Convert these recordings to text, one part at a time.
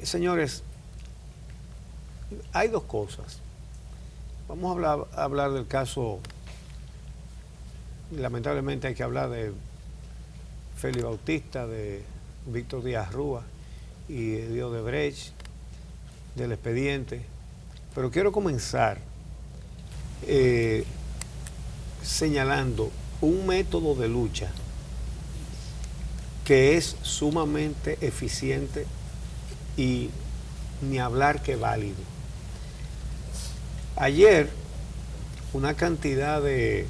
Señores, hay dos cosas. Vamos a hablar del caso, lamentablemente hay que hablar de Félix Bautista, de Víctor Díaz Rúa y de Odebrecht, del expediente, pero quiero comenzar señalando un método de lucha que es sumamente eficiente y ni hablar que válido. Ayer, una cantidad de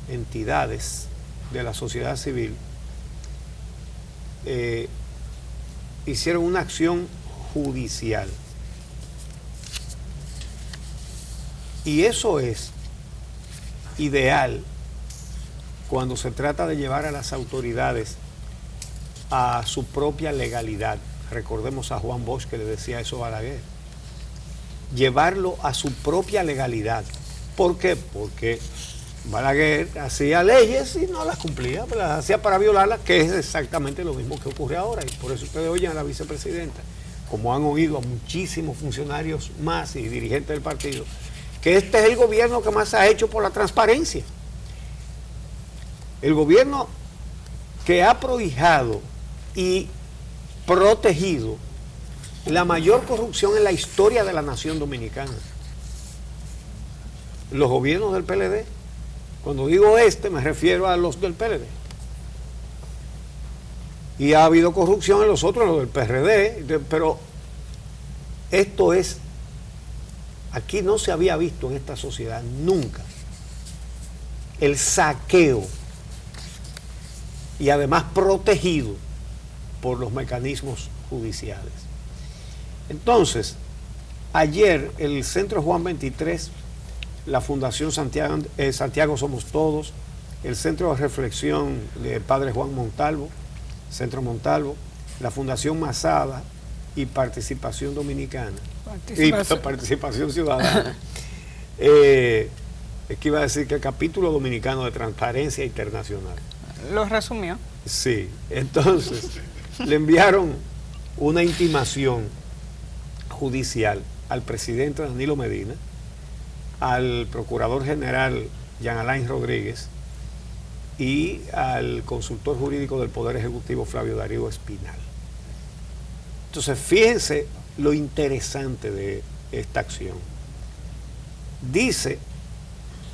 entidades de la sociedad civil hicieron una acción judicial. Y eso es ideal cuando se trata de llevar a las autoridades a su propia legalidad. Recordemos a Juan Bosch que le decía eso a Balaguer. Llevarlo a su propia legalidad. ¿Por qué? Porque Balaguer hacía leyes y no las cumplía, las hacía para violarlas, que es exactamente lo mismo que ocurre ahora. Y por eso ustedes oyen a la vicepresidenta, como han oído a muchísimos funcionarios más y dirigentes del partido, que este es el gobierno que más ha hecho por la transparencia. El gobierno que ha prohijado y protegido la mayor corrupción en la historia de la nación dominicana. Los gobiernos del PLD. Cuando digo me refiero a los del PLD. Y ha habido corrupción en los otros, los del PRD, pero esto es, aquí no se había visto en esta sociedad nunca el saqueo y además protegido por los mecanismos judiciales. Entonces, ayer el Centro Juan 23, la Fundación Santiago Somos Todos, el Centro de Reflexión de Padre Juan Montalvo, Centro Montalvo, la Fundación Masada y Participación Dominicana, Participación Ciudadana, es que iba a decir que el capítulo dominicano de Transparencia Internacional. Lo resumió. Sí, entonces le enviaron una intimación judicial al presidente Danilo Medina, al procurador general Jean Alain Rodríguez y al consultor jurídico del Poder Ejecutivo Flavio Darío Espinal. Entonces, fíjense lo interesante de esta acción. Dice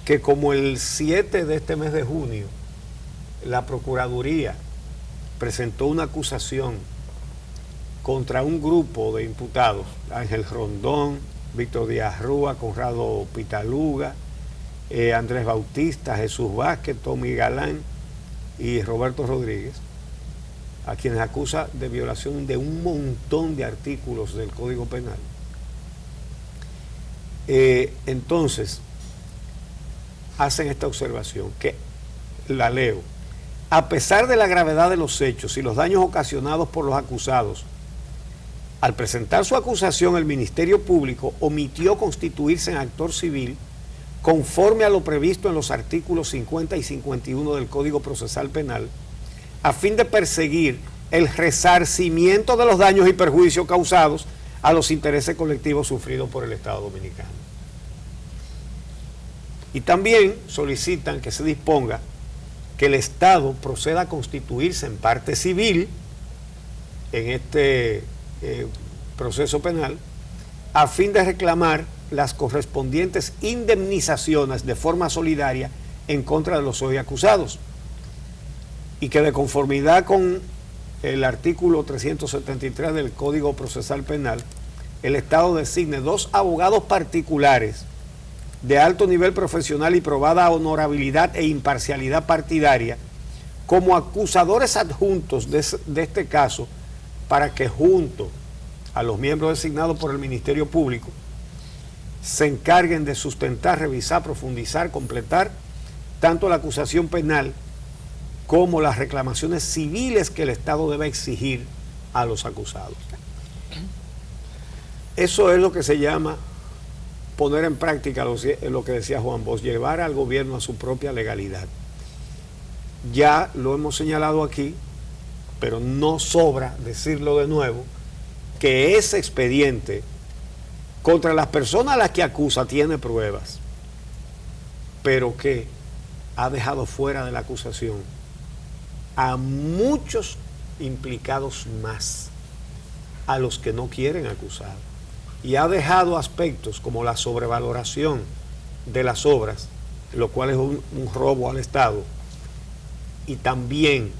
que como el 7 de este mes de junio la Procuraduría presentó una acusación contra un grupo de imputados, Ángel Rondón, Víctor Díaz Rúa, Conrado Pitaluga, Andrés Bautista, Jesús Vázquez, Tommy Galán y Roberto Rodríguez, a quienes acusa de violación de un montón de artículos del Código Penal. Entonces, hacen esta observación, que la leo. A pesar de la gravedad de los hechos y los daños ocasionados por los acusados, al presentar su acusación, el Ministerio Público omitió constituirse en actor civil conforme a lo previsto en los artículos 50 y 51 del Código Procesal Penal, a fin de perseguir el resarcimiento de los daños y perjuicios causados a los intereses colectivos sufridos por el Estado Dominicano. Y también solicitan que se disponga que el Estado proceda a constituirse en parte civil en este proceso penal, a fin de reclamar las correspondientes indemnizaciones de forma solidaria en contra de los hoy acusados, y que de conformidad con el artículo 373 del Código Procesal Penal, el Estado designe 2 abogados particulares de alto nivel profesional y probada honorabilidad e imparcialidad partidaria como acusadores adjuntos de este caso, para que junto a los miembros designados por el Ministerio Público se encarguen de sustentar, revisar, profundizar, completar tanto la acusación penal como las reclamaciones civiles que el Estado debe exigir a los acusados. Eso es lo que se llama poner en práctica lo que decía Juan Bosch, llevar al gobierno a su propia legalidad. Ya lo hemos señalado aquí, pero no sobra decirlo de nuevo, que ese expediente contra las personas a las que acusa tiene pruebas, pero que ha dejado fuera de la acusación a muchos implicados más, a los que no quieren acusar, y ha dejado aspectos como la sobrevaloración de las obras, lo cual es un robo al Estado, y también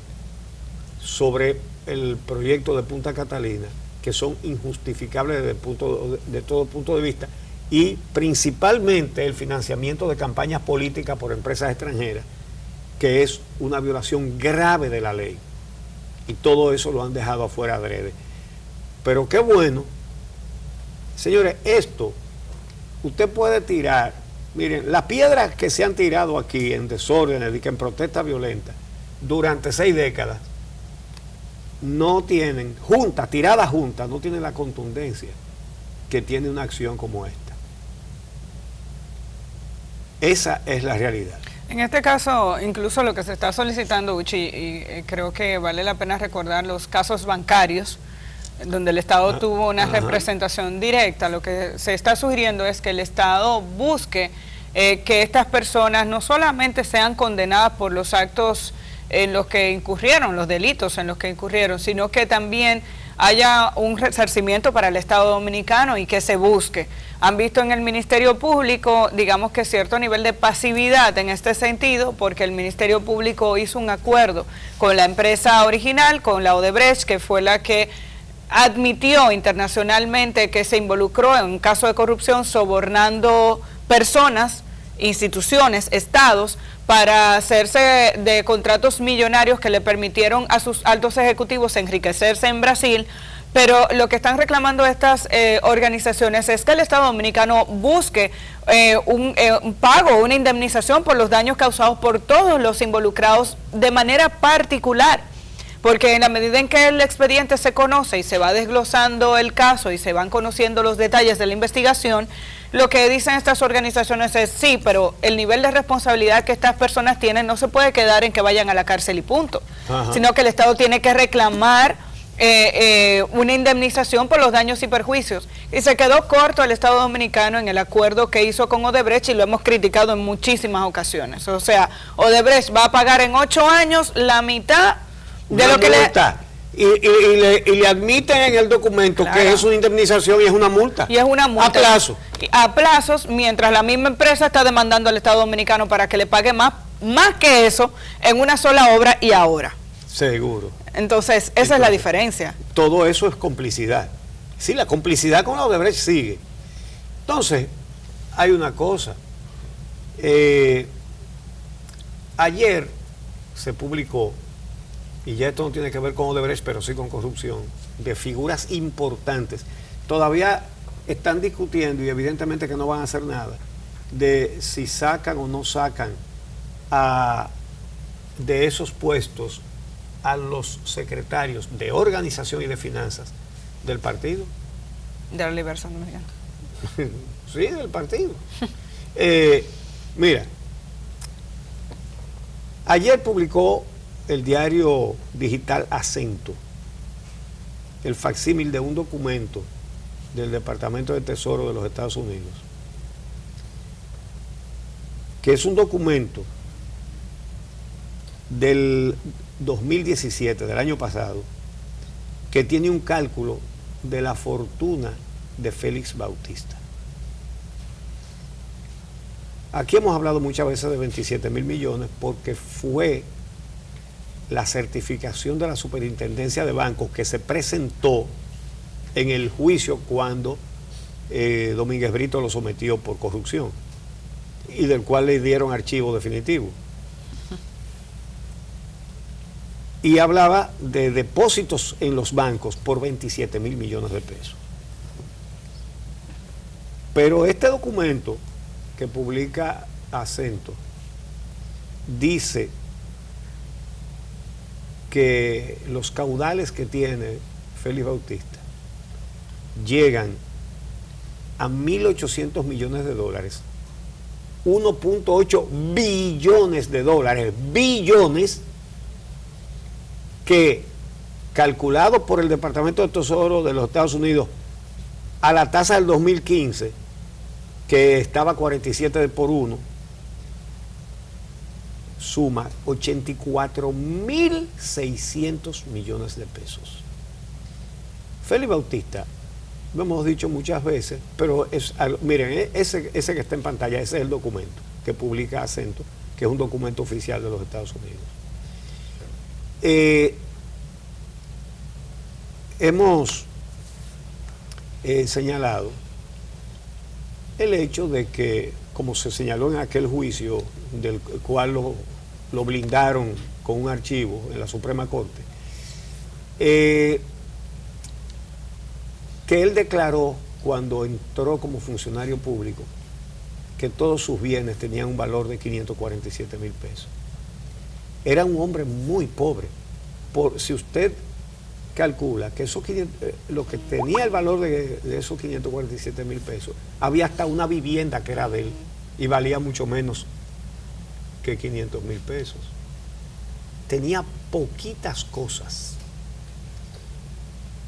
sobre el proyecto de Punta Catalina, que son injustificables de todo punto de vista, y principalmente el financiamiento de campañas políticas por empresas extranjeras, que es una violación grave de la ley, y todo eso lo han dejado afuera adrede. Pero qué bueno, señores, esto usted puede tirar, miren, las piedras que se han tirado aquí en desórdenes y que en protesta violenta durante 6 décadas no tienen, tiradas juntas, no tienen la contundencia que tiene una acción como esta. Esa es la realidad. En este caso, incluso lo que se está solicitando, Uchi, y creo que vale la pena recordar los casos bancarios, donde el Estado tuvo una representación directa. Lo que se está sugiriendo es que el Estado busque que estas personas no solamente sean condenadas por los actos en los que incurrieron, los delitos en los que incurrieron, sino que también haya un resarcimiento para el Estado dominicano y que se busque. Han visto en el Ministerio Público, digamos que cierto nivel de pasividad en este sentido, porque el Ministerio Público hizo un acuerdo con la empresa original, con la Odebrecht, que fue la que admitió internacionalmente que se involucró en un caso de corrupción sobornando personas, instituciones, estados, para hacerse de contratos millonarios que le permitieron a sus altos ejecutivos enriquecerse en Brasil. Pero lo que están reclamando estas organizaciones es que el Estado dominicano busque un pago, una indemnización por los daños causados por todos los involucrados de manera particular. Porque en la medida en que el expediente se conoce y se va desglosando el caso y se van conociendo los detalles de la investigación, lo que dicen estas organizaciones es sí, pero el nivel de responsabilidad que estas personas tienen no se puede quedar en que vayan a la cárcel y punto, sino que el Estado tiene que reclamar una indemnización por los daños y perjuicios. Y se quedó corto el Estado dominicano en el acuerdo que hizo con Odebrecht, y lo hemos criticado en muchísimas ocasiones. O sea, Odebrecht va a pagar en 8 años la mitad de lo que le admiten en el documento, claro, que es una indemnización y es una multa. Y es una multa. A plazo. A plazos, mientras la misma empresa está demandando al Estado dominicano para que le pague más que eso en una sola obra y ahora. Seguro. Entonces, esa es la diferencia. Todo eso es complicidad. Sí, la complicidad con la Odebrecht sigue. Entonces, hay una cosa. Ayer se publicó, y ya esto no tiene que ver con Odebrecht, pero sí con corrupción, de figuras importantes. Todavía están discutiendo, y evidentemente que no van a hacer nada, de si sacan o no sacan de esos puestos a los secretarios de organización y de finanzas del partido. De la Liberación Dominicana. Sí, del partido. Mira, ayer publicó el diario digital Acento el facsímil de un documento del Departamento de Tesoro de los Estados Unidos, que es un documento del 2017, del año pasado, que tiene un cálculo de la fortuna de Félix Bautista. Aquí hemos hablado muchas veces de 27.000 millones porque fue la certificación de la Superintendencia de Bancos que se presentó en el juicio cuando Domínguez Brito lo sometió por corrupción y del cual le dieron archivo definitivo. Y hablaba de depósitos en los bancos por 27.000 millones de pesos. Pero este documento que publica Acento dice que los caudales que tiene Félix Bautista llegan a 1.800 millones de dólares, 1.8 billones de dólares, billones, que calculado por el Departamento de Tesoro de los Estados Unidos a la tasa del 2015, que estaba 47 por 1, suma 84.600 millones de pesos. Félix Bautista, lo hemos dicho muchas veces, pero miren, ese que está en pantalla, ese es el documento que publica Acento, que es un documento oficial de los Estados Unidos. Hemos señalado el hecho de que, como se señaló en aquel juicio del cual lo blindaron con un archivo en la Suprema Corte, que él declaró cuando entró como funcionario público que todos sus bienes tenían un valor de 547,000 pesos. Era un hombre muy pobre. Si usted calcula que lo que tenía el valor de esos 547,000 pesos, había hasta una vivienda que era de él y valía mucho menos que 500,000 pesos. Tenía poquitas cosas.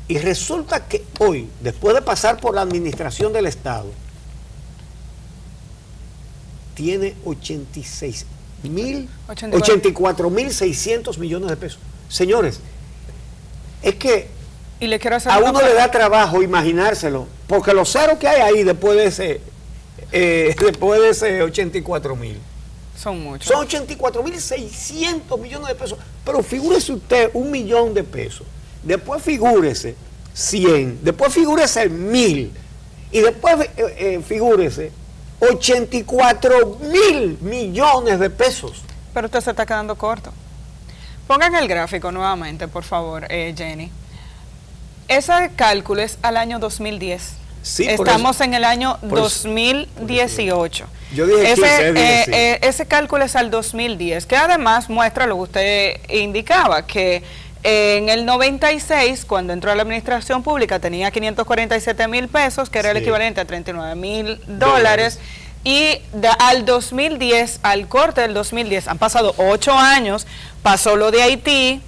Y resulta que hoy, después de pasar por la administración del Estado, tiene 84.600 millones de pesos. Señores, es que y le quiero hacer a uno le da trabajo imaginárselo, porque los ceros que hay ahí después de ese 84,000 son muchos. Son 84.600 millones de pesos. Pero figúrese usted 1.000.000 de pesos, después figúrese 100, después figúrese 1.000 y después figúrese 84.000 millones de pesos. Pero usted se está quedando corto. Pongan el gráfico nuevamente, por favor, Jenny. Ese cálculo es al año 2010. Sí, estamos en el año 2018. Yo dije ese cálculo es al 2010, que además muestra lo que usted indicaba, que en el 96, cuando entró a la administración pública, tenía 547,000 pesos, que era el equivalente a $39,000. Y al 2010, al corte del 2010, han pasado 8 años, pasó lo de Haití,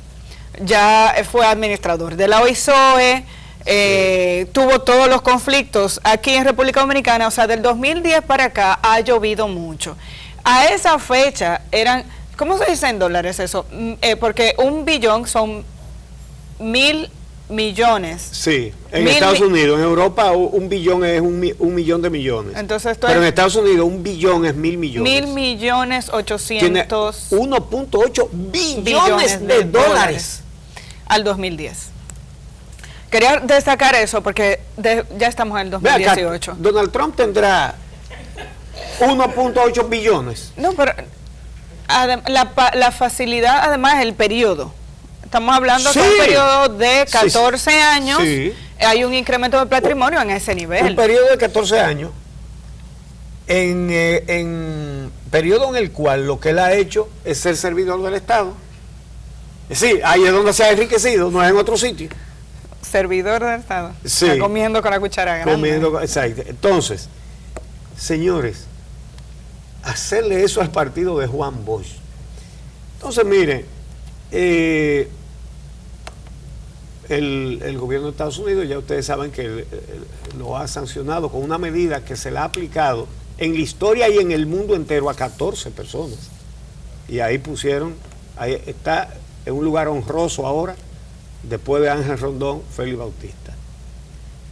ya fue administrador de la OISOE, tuvo todos los conflictos aquí en República Dominicana. O sea, del 2010 para acá ha llovido mucho. A esa fecha eran, ¿cómo se dice en dólares eso? Porque 1 billón son 1.000 millones. Sí, en Estados Unidos. En Europa 1 billón es 1.000.000 de millones. Entonces, pero en Estados Unidos 1 billón es 1.000 millones. 1.800.000. 1.8 billones de dólares. Al 2010. Quería destacar eso porque ya estamos en el 2018. Acá, Donald Trump tendrá 1.8 billones. No, pero la facilidad, además, es el periodo. Estamos hablando de un periodo de 14 años. Sí. Hay un incremento de patrimonio en ese nivel. Un periodo de 14 años. En periodo en el cual lo que él ha hecho es ser servidor del Estado. Sí, ahí es donde se ha enriquecido, no es en otro sitio. Servidor del Estado. Sí. Está comiendo con la cuchara grande. Exacto. Entonces, señores, hacerle eso al partido de Juan Bosch. Entonces, mire, el gobierno de Estados Unidos, ya ustedes saben que lo ha sancionado con una medida que se le ha aplicado en la historia y en el mundo entero a 14 personas. Y ahí está en un lugar honroso ahora, después de Ángel Rondón, Félix Bautista.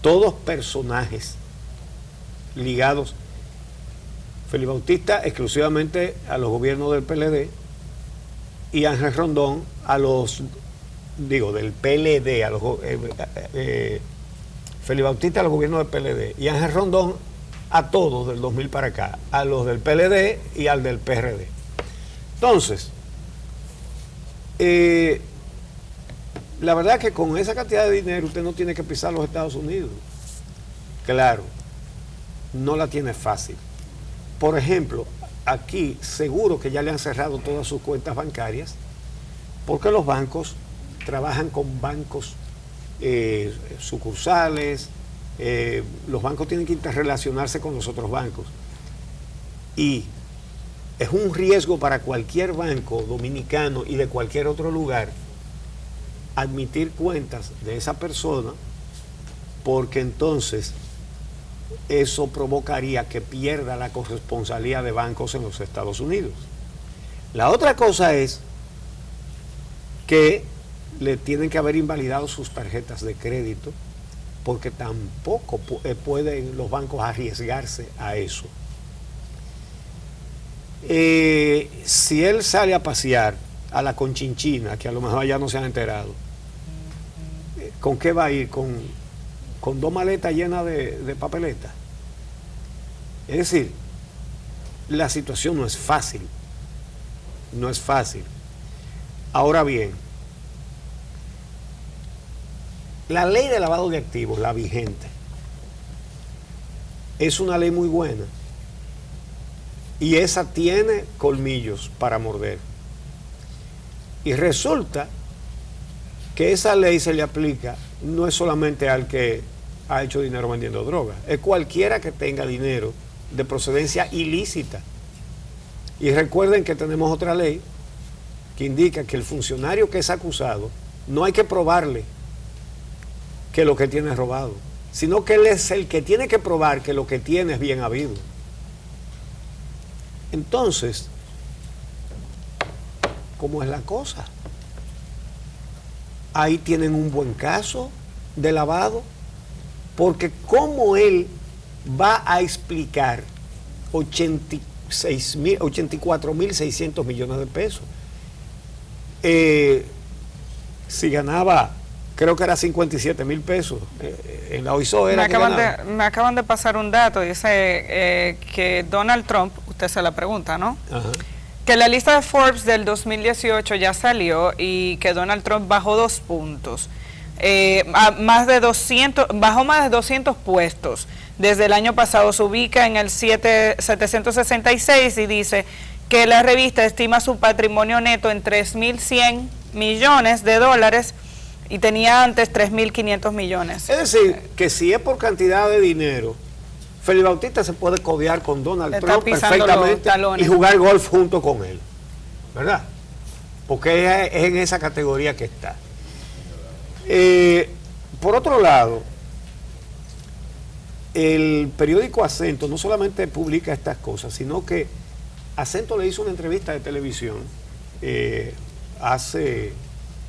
Todos personajes ligados, Félix Bautista exclusivamente a los gobiernos del PLD y Ángel Rondón del PLD, Félix Bautista a los gobiernos del PLD y Ángel Rondón a todos del 2000 para acá, a los del PLD y al del PRD. Entonces, la verdad que con esa cantidad de dinero usted no tiene que pisar los Estados Unidos. Claro, no la tiene fácil. Por ejemplo, aquí seguro que ya le han cerrado todas sus cuentas bancarias porque los bancos trabajan con bancos sucursales, los bancos tienen que interrelacionarse con los otros bancos. Y es un riesgo para cualquier banco dominicano y de cualquier otro lugar admitir cuentas de esa persona, porque entonces eso provocaría que pierda la corresponsalía de bancos en los Estados Unidos. La otra cosa es que le tienen que haber invalidado sus tarjetas de crédito, porque tampoco pueden los bancos arriesgarse a eso. Si él sale a pasear a la Conchinchina, que a lo mejor ya no se han enterado, ¿con qué va a ir? ¿Con 2 maletas llenas de papeletas? Es decir, la situación no es fácil. No es fácil. Ahora bien, la ley de lavado de activos, la vigente, es una ley muy buena. Y esa tiene colmillos para morder. Y resulta que esa ley se le aplica no es solamente al que ha hecho dinero vendiendo drogas, es cualquiera que tenga dinero de procedencia ilícita. Y recuerden que tenemos otra ley que indica que el funcionario que es acusado no hay que probarle que lo que tiene es robado, sino que él es el que tiene que probar que lo que tiene es bien habido. Entonces, ¿cómo es la cosa? Ahí tienen un buen caso de lavado, porque ¿cómo él va a explicar 84.600 millones de pesos? Si ganaba, creo que era 57.000 pesos, en la OISO era me acaban de pasar un dato, dice que Donald Trump, usted se la pregunta, ¿no? Ajá. Que la lista de Forbes del 2018 ya salió y que Donald Trump bajó 2 puntos. Bajó más de 200 puestos. Desde el año pasado se ubica en el 766 y dice que la revista estima su patrimonio neto en 3.100 millones de dólares y tenía antes 3.500 millones. Es decir, que si es por cantidad de dinero, Félix Bautista se puede codear con Donald Trump perfectamente y jugar golf junto con él, ¿verdad? Porque es en esa categoría que está. Por otro lado, el periódico Acento no solamente publica estas cosas, sino que Acento le hizo una entrevista de televisión hace,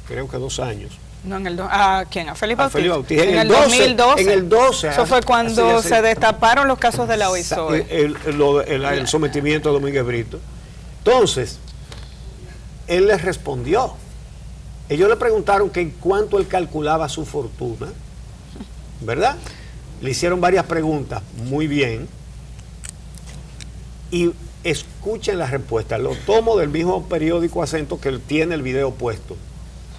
creo que 2 años. No, ¿a quién? ¿A Félix Bautista? Bautista. En el 2012. En el 12. Eso fue cuando se destaparon los casos de la OISO. El sometimiento de Domínguez Brito. Entonces, él les respondió. Ellos le preguntaron que en cuánto él calculaba su fortuna, ¿verdad? Le hicieron varias preguntas, muy bien. Y escuchen la respuesta. Lo tomo del mismo periódico Acento que tiene el video puesto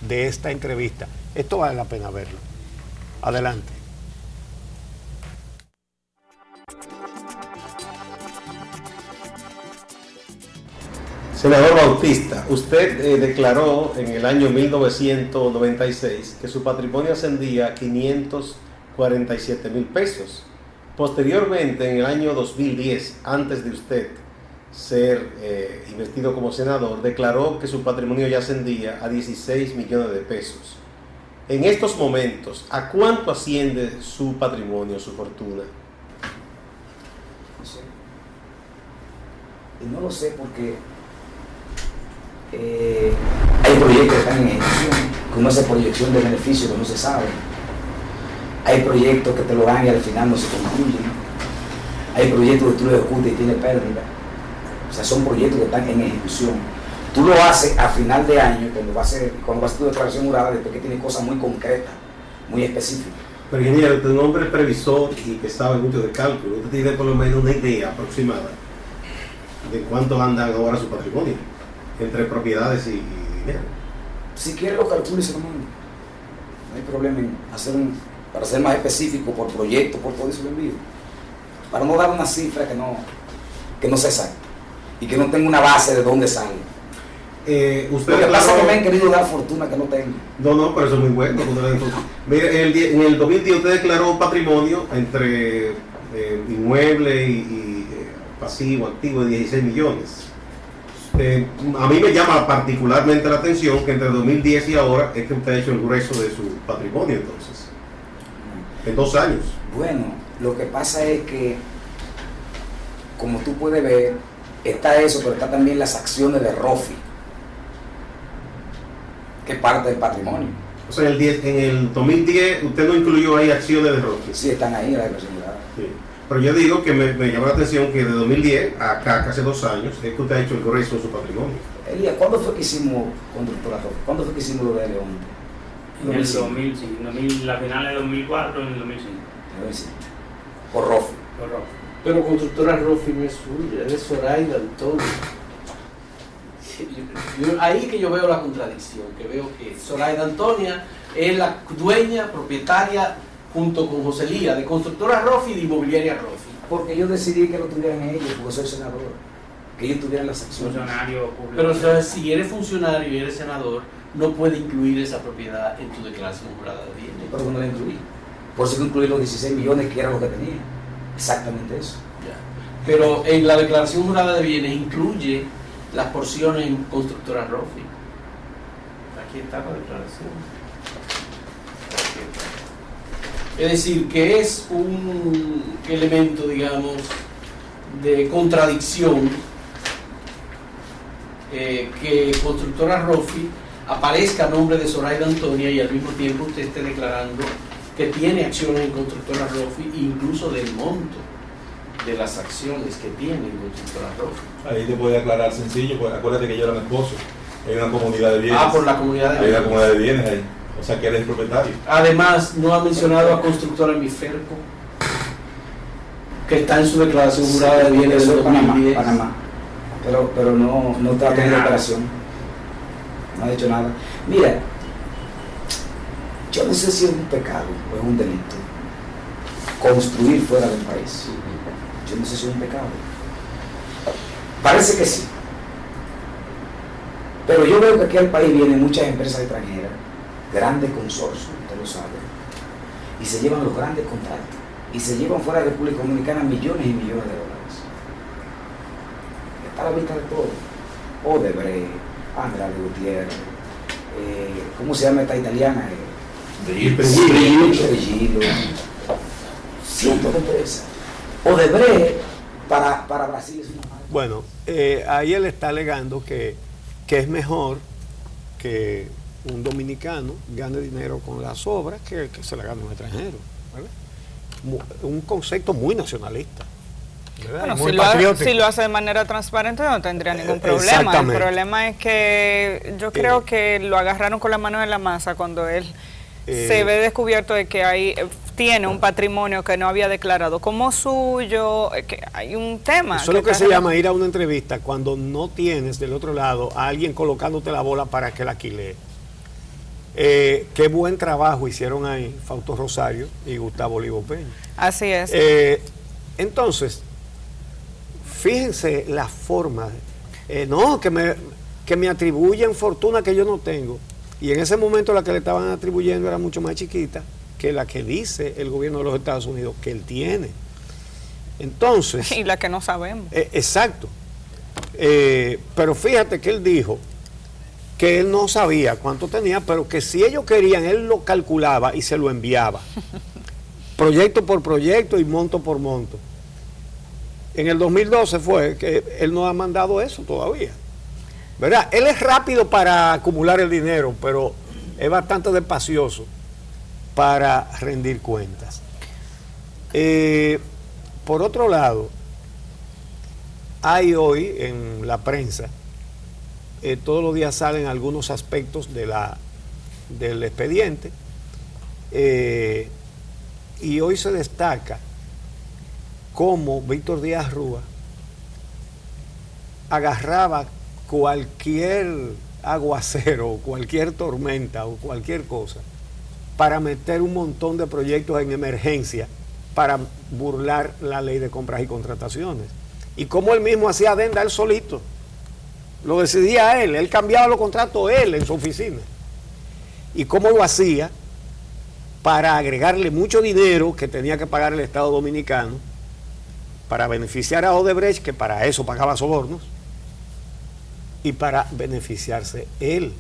de esta entrevista. Esto vale la pena verlo. Adelante. Senador Bautista, usted declaró en el año 1996 que su patrimonio ascendía a 547.000 pesos. Posteriormente, en el año 2010, antes de usted ser investido como senador, declaró que su patrimonio ya ascendía a 16 millones de pesos. En estos momentos, ¿a cuánto asciende su patrimonio, su fortuna? No sé. Y no lo sé porque hay proyectos que están en ejecución, con esa proyección de beneficio que no se sabe. Hay proyectos que te lo dan y al final no se concluyen. Hay proyectos que tú lo ejecutas y tiene pérdida. O sea, son proyectos que están en ejecución. Tú lo haces a final de año, cuando vas a hacer tu declaración jurada, después que tiene cosas muy concretas, muy específicas. Pero ingeniero, tu nombre es previsor y que sabe mucho de cálculo. Usted tiene por lo menos una idea aproximada de cuánto andan ahora su patrimonio, entre propiedades y dinero. Si quiere lo calculo y se lo mando. No hay problema en para ser más específico, por proyecto, por todo eso lo envío. Para no dar una cifra que no se sabe y que no tenga una base de dónde sale. Usted Lo que pasa es que me han querido dar fortuna que no tengo. No, pero eso es muy bueno. Mire, en el 2010 usted declaró patrimonio entre inmueble y pasivo, activo de 16 millones. A mí me llama particularmente la atención que entre 2010 y ahora es que usted ha hecho el grueso de su patrimonio, entonces, en 2 años. Bueno, lo que pasa es que, como tú puedes ver, está eso, pero está también las acciones de Rofi, que es parte del patrimonio. O sea, en el 2010 usted no incluyó ahí acciones de Rocky. Sí, están ahí en la declaración jurada. Sí. Pero yo digo que me llama la atención que de 2010 a acá, casi 2 años, es que usted ha hecho el grueso de su patrimonio. Elías, ¿cuándo fue que hicimos Constructora Rofi? ¿Cuándo fue que hicimos lo de León? En el 2005, la final de 2004 en el 2005. Por Rofi. Pero Constructora Rofi no es suya, es de Zoraida Antonio. Ahí que yo veo la contradicción, que veo que Zoraida Antonia es la dueña, propietaria, junto con José Lía, de Constructora Rofi y de Inmobiliaria Rofi. Porque yo decidí que lo tuvieran ellos, porque soy senador, que ellos tuvieran las acciones. Funcionario público. Pero o sea, si eres funcionario y eres senador, no puedes incluir esa propiedad en tu declaración jurada de bienes. Pero no la incluí. Por eso que incluí los 16 millones que era lo que tenía. Exactamente eso. Ya. Pero en la declaración jurada de bienes incluye las porciones en Constructora Rofi. Aquí está la declaración. Es decir, que es un elemento, digamos, de contradicción que Constructora Rofi aparezca a nombre de Zoraida Antonia y al mismo tiempo usted esté declarando que tiene acciones en Constructora Rofi, incluso del monto de las acciones que tiene en Constructora Rofi. Ahí te puede aclarar sencillo, pues acuérdate que yo era mi esposo. Hay una comunidad de bienes. Ah, por la comunidad de Hay bienes. una comunidad de bienes ahí. O sea que él es el propietario. Además, no ha mencionado a Constructora Miferco, que está en su declaración jurada de bienes Eso del es Panamá, 2010. Panamá. Pero no está teniendo operación. No ha dicho nada. Mira, yo no sé si es un pecado o es un delito construir fuera del país. Yo no sé si es un pecado. Parece que sí. Pero yo veo que aquí al país vienen muchas empresas extranjeras, grandes consorcios, usted lo sabe, y se llevan los grandes contratos. Y se llevan fuera de República Dominicana millones y millones de dólares. Está a la vista de todo. Odebrecht, Andrade Gutiérrez, ¿cómo se llama esta italiana? Pergilo, cientos de empresas. Odebrecht para Brasil es una marca. Bueno, ahí él está alegando que es mejor que un dominicano gane dinero con las obras que se la gane un extranjero, ¿verdad? Un concepto muy nacionalista, ¿verdad? Bueno, Muy si patriótico. lo hace de manera transparente no tendría ningún problema. El Exactamente. problema es que yo creo que lo agarraron con la mano en la masa cuando él se ve descubierto de que tiene un patrimonio que no había declarado como suyo, que hay un tema. Eso es lo que se llama ir a una entrevista cuando no tienes del otro lado a alguien colocándote la bola para que la alquile. Qué buen trabajo hicieron ahí Fausto Rosario y Gustavo Olivo Peña. Así es. Entonces, fíjense la forma, que me atribuyen fortuna que yo no tengo. Y en ese momento la que le estaban atribuyendo era mucho más chiquita que la que dice el gobierno de los Estados Unidos que él tiene. Entonces... Y la que no sabemos. Exacto. Pero fíjate que él dijo que él no sabía cuánto tenía, pero que si ellos querían, él lo calculaba y se lo enviaba. Proyecto por proyecto y monto por monto. En el 2012 fue que él no ha mandado eso todavía. ¿Verdad? Él es rápido para acumular el dinero, pero es bastante despacioso para rendir cuentas. Por otro lado, hay hoy en la prensa, todos los días salen algunos aspectos del expediente, y hoy se destaca cómo Víctor Díaz Rúa agarraba cualquier aguacero, cualquier tormenta o cualquier cosa para meter un montón de proyectos en emergencia para burlar la ley de compras y contrataciones. Y cómo él mismo hacía adenda él solito. Lo decidía él cambiaba los contratos él en su oficina. Y cómo lo hacía para agregarle mucho dinero que tenía que pagar el Estado Dominicano para beneficiar a Odebrecht, que para eso pagaba sobornos, y para beneficiarse él.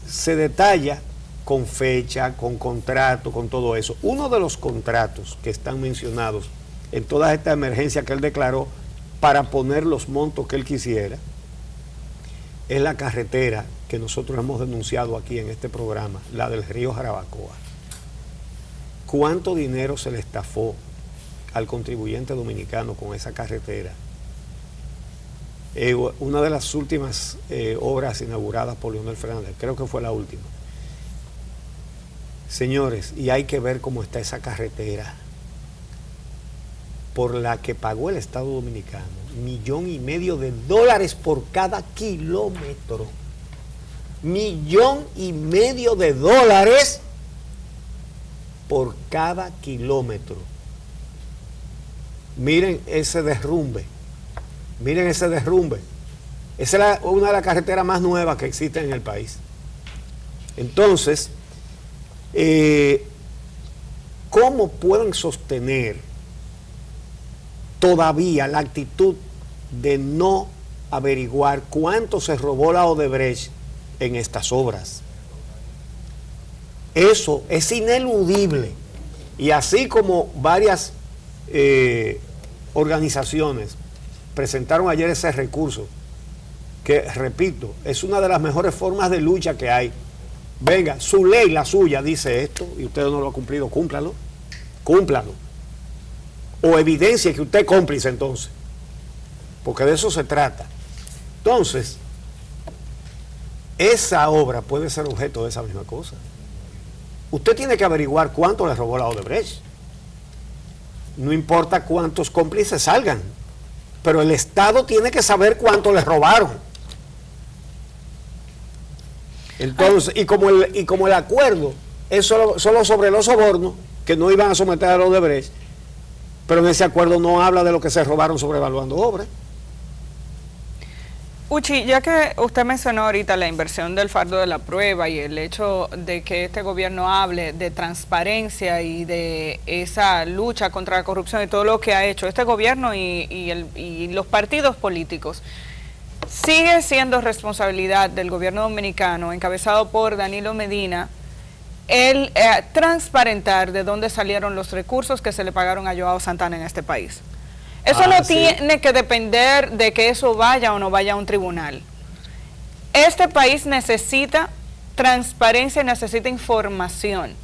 Se detalla con fecha, con contrato, con todo eso. Uno de los contratos que están mencionados en todas estas emergencias que él declaró para poner los montos que él quisiera, es la carretera que nosotros hemos denunciado aquí en este programa, la del río Jarabacoa. ¿Cuánto dinero se le estafó al contribuyente dominicano con esa carretera? Una de las últimas obras inauguradas por Leonel Fernández, creo que fue la última. Señores, y hay que ver cómo está esa carretera por la que pagó el Estado Dominicano, $1,500,000 por cada kilómetro. $1,500,000 por cada kilómetro. Miren ese derrumbe. Miren ese derrumbe. Esa es una de las carreteras más nuevas que existen en el país. Entonces, ¿cómo pueden sostener todavía la actitud de no averiguar cuánto se robó la Odebrecht en estas obras? Eso es ineludible. Y así como varias organizaciones presentaron ayer ese recurso, que repito, es una de las mejores formas de lucha que hay. Venga, su ley, la suya, dice esto y usted no lo ha cumplido, cúmplalo. O evidencia que usted es cómplice entonces, porque de eso se trata. Entonces, esa obra puede ser objeto de esa misma cosa. Usted tiene que averiguar cuánto le robó la Odebrecht. No importa cuántos cómplices salgan, pero el Estado tiene que saber cuánto le robaron. Entonces, y como el acuerdo es solo sobre los sobornos, que no iban a someter a la Odebrecht, pero en ese acuerdo no habla de lo que se robaron sobrevaluando obras. Uchi, ya que usted mencionó ahorita la inversión del fardo de la prueba y el hecho de que este gobierno hable de transparencia y de esa lucha contra la corrupción y todo lo que ha hecho este gobierno y los partidos políticos, sigue siendo responsabilidad del gobierno dominicano, encabezado por Danilo Medina, el transparentar de dónde salieron los recursos que se le pagaron a Joao Santana en este país. Eso no tiene que depender de que eso vaya o no vaya a un tribunal. Este país necesita transparencia, necesita información.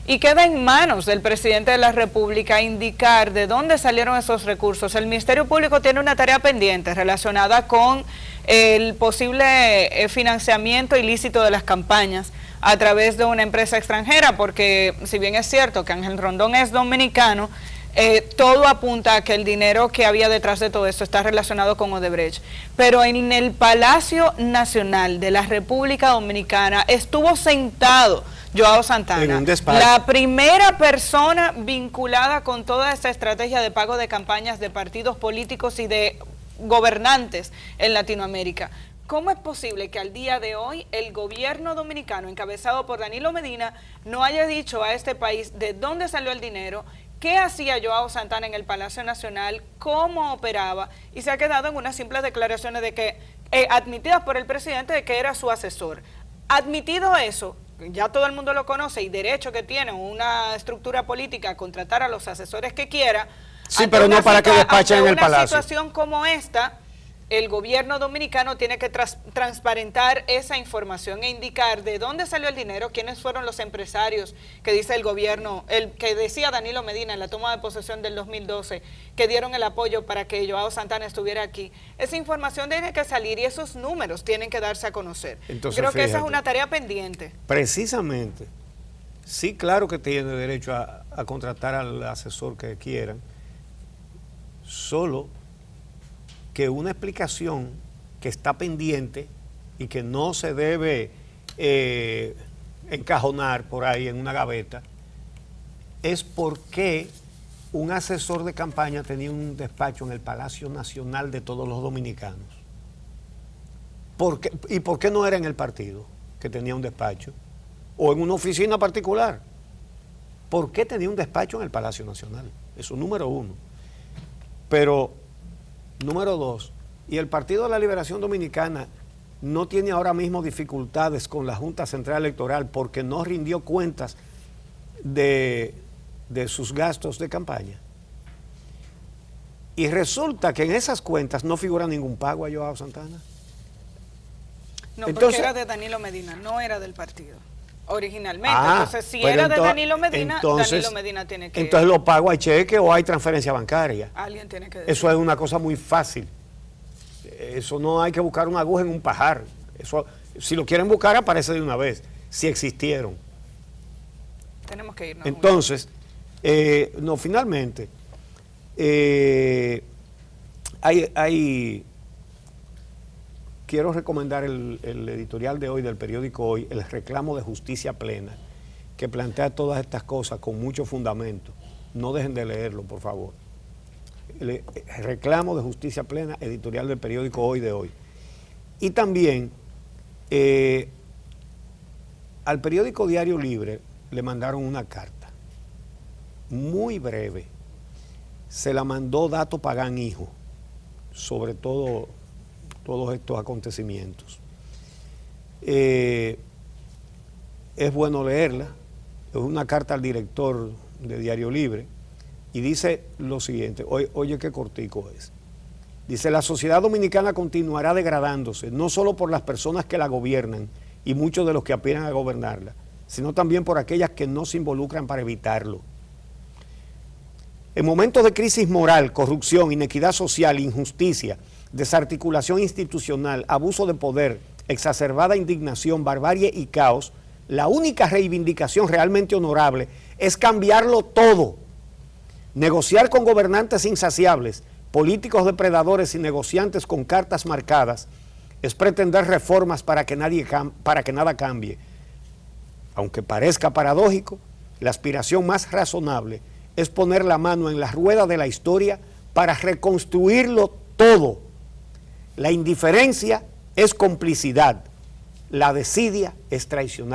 Y queda en manos del presidente de la República indicar de dónde salieron esos recursos. El Ministerio Público tiene una tarea pendiente relacionada con el posible financiamiento ilícito de las campañas a través de una empresa extranjera, porque si bien es cierto que Ángel Rondón es dominicano, todo apunta a que el dinero que había detrás de todo esto está relacionado con Odebrecht. Pero en el Palacio Nacional de la República Dominicana estuvo sentado Joao Santana, la primera persona vinculada con toda esta estrategia de pago de campañas de partidos políticos y de gobernantes en Latinoamérica. ¿Cómo es posible que al día de hoy el gobierno dominicano, encabezado por Danilo Medina, no haya dicho a este país de dónde salió el dinero, qué hacía Joao Santana en el Palacio Nacional, cómo operaba, y se ha quedado en unas simples declaraciones de que admitidas por el presidente de que era su asesor? Admitido eso, ya todo el mundo lo conoce y derecho que tiene una estructura política a contratar a los asesores que quiera. Sí, pero no para que despachen en el Palacio. Una situación como esta, el gobierno dominicano tiene que transparentar esa información e indicar de dónde salió el dinero, quiénes fueron los empresarios que dice el gobierno, el que decía Danilo Medina en la toma de posesión del 2012, que dieron el apoyo para que Joao Santana estuviera aquí. Esa información tiene que salir y esos números tienen que darse a conocer. Entonces, creo que fíjate, esa es una tarea pendiente. Precisamente, sí, claro que tiene derecho a contratar al asesor que quieran, solo que una explicación que está pendiente y que no se debe encajonar por ahí en una gaveta es por qué un asesor de campaña tenía un despacho en el Palacio Nacional de todos los dominicanos. ¿Y por qué no era en el partido que tenía un despacho? ¿O en una oficina particular? ¿Por qué tenía un despacho en el Palacio Nacional? Eso número uno. Pero número dos, Y el Partido de la Liberación Dominicana no tiene ahora mismo dificultades con la Junta Central Electoral porque no rindió cuentas de sus gastos de campaña. Y resulta que en esas cuentas no figura ningún pago a Joao Santana. No, Entonces, porque era de Danilo Medina, no era del partido. Originalmente. Entonces, si pero era de Danilo Medina, Danilo Medina tiene que... Entonces los pagos hay cheque o hay transferencia bancaria. Alguien tiene que decir. Eso es una cosa muy fácil. Eso no hay que buscar una aguja en un pajar. Eso, si lo quieren buscar, aparece de una vez, si existieron. Tenemos que irnos. Entonces, no, finalmente, quiero recomendar el editorial de hoy del periódico Hoy, El reclamo de justicia plena, que plantea todas estas cosas con mucho fundamento. No dejen de leerlo, por favor. El reclamo de justicia plena, editorial del periódico Hoy de hoy. Y también al periódico Diario Libre le mandaron una carta muy breve. Se la mandó Dato Pagán hijo, sobre todo todos estos acontecimientos. Es bueno leerla. Es una carta al director de Diario Libre y dice lo siguiente, oye qué cortico es. Dice, la sociedad dominicana continuará degradándose, no solo por las personas que la gobiernan y muchos de los que aspiran a gobernarla, sino también por aquellas que no se involucran para evitarlo. En momentos de crisis moral, corrupción, inequidad social, injusticia, desarticulación institucional, abuso de poder, exacerbada indignación, barbarie y caos, la única reivindicación realmente honorable es cambiarlo todo. Negociar con gobernantes insaciables, políticos depredadores y negociantes con cartas marcadas es pretender reformas para que nada cambie. Aunque parezca paradójico, la aspiración más razonable es poner la mano en la rueda de la historia para reconstruirlo todo. La indiferencia es complicidad, la desidia es traicionar.